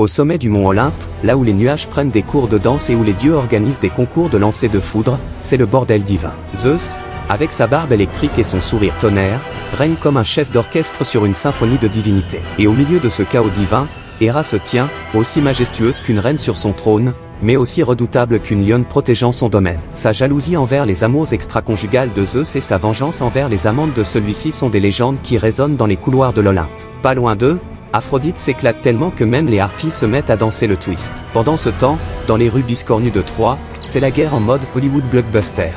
Au sommet du mont Olympe, là où les nuages prennent des cours de danse et où les dieux organisent des concours de lancer de foudre, c'est le bordel divin. Zeus, avec sa barbe électrique et son sourire tonnerre, règne comme un chef d'orchestre sur une symphonie de divinité. Et au milieu de ce chaos divin, Héra se tient, aussi majestueuse qu'une reine sur son trône, mais aussi redoutable qu'une lionne protégeant son domaine. Sa jalousie envers les amours extra-conjugales de Zeus et sa vengeance envers les amantes de celui-ci sont des légendes qui résonnent dans les couloirs de l'Olympe. Pas loin d'eux, Aphrodite s'éclate tellement que même les harpies se mettent à danser le twist. Pendant ce temps, dans les rues biscornues de Troie, c'est la guerre en mode Hollywood blockbuster.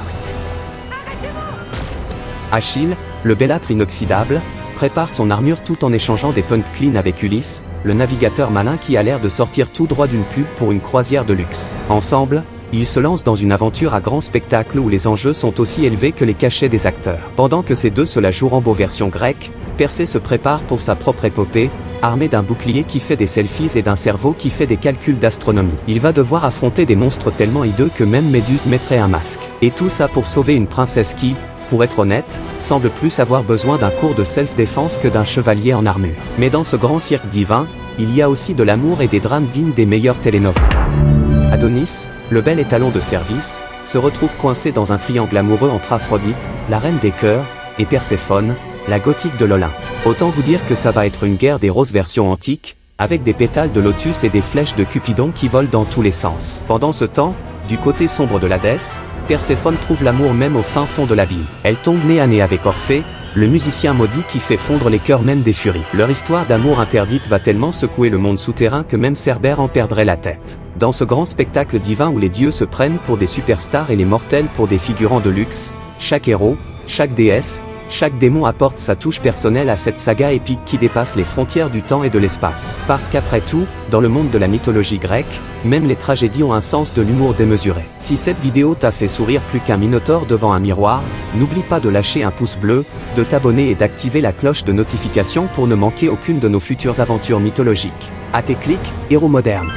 Achille, le bellâtre inoxydable, prépare son armure tout en échangeant des punch clean avec Ulysse, le navigateur malin qui a l'air de sortir tout droit d'une pub pour une croisière de luxe. Ensemble, ils se lancent dans une aventure à grand spectacle où les enjeux sont aussi élevés que les cachets des acteurs. Pendant que ces deux se la jouent en beau version grecque, Persée se prépare pour sa propre épopée, armé d'un bouclier qui fait des selfies et d'un cerveau qui fait des calculs d'astronomie. Il va devoir affronter des monstres tellement hideux que même Méduse mettrait un masque. Et tout ça pour sauver une princesse qui, pour être honnête, semble plus avoir besoin d'un cours de self-défense que d'un chevalier en armure. Mais dans ce grand cirque divin, il y a aussi de l'amour et des drames dignes des meilleurs télénovelas. Adonis, le bel étalon de service, se retrouve coincé dans un triangle amoureux entre Aphrodite, la reine des cœurs, et Perséphone, la gothique de l'Olympe. Autant vous dire que ça va être une guerre des roses version antique, avec des pétales de lotus et des flèches de Cupidon qui volent dans tous les sens. Pendant ce temps, du côté sombre de l'Hadès, Perséphone trouve l'amour même au fin fond de l'abîme. Elle tombe nez à nez avec Orphée, le musicien maudit qui fait fondre les cœurs même des furies. Leur histoire d'amour interdite va tellement secouer le monde souterrain que même Cerbère en perdrait la tête. Dans ce grand spectacle divin où les dieux se prennent pour des superstars et les mortels pour des figurants de luxe, chaque héros, chaque déesse, chaque démon apporte sa touche personnelle à cette saga épique qui dépasse les frontières du temps et de l'espace. Parce qu'après tout, dans le monde de la mythologie grecque, même les tragédies ont un sens de l'humour démesuré. Si cette vidéo t'a fait sourire plus qu'un minotaure devant un miroir, n'oublie pas de lâcher un pouce bleu, de t'abonner et d'activer la cloche de notification pour ne manquer aucune de nos futures aventures mythologiques. À tes clics, héros modernes.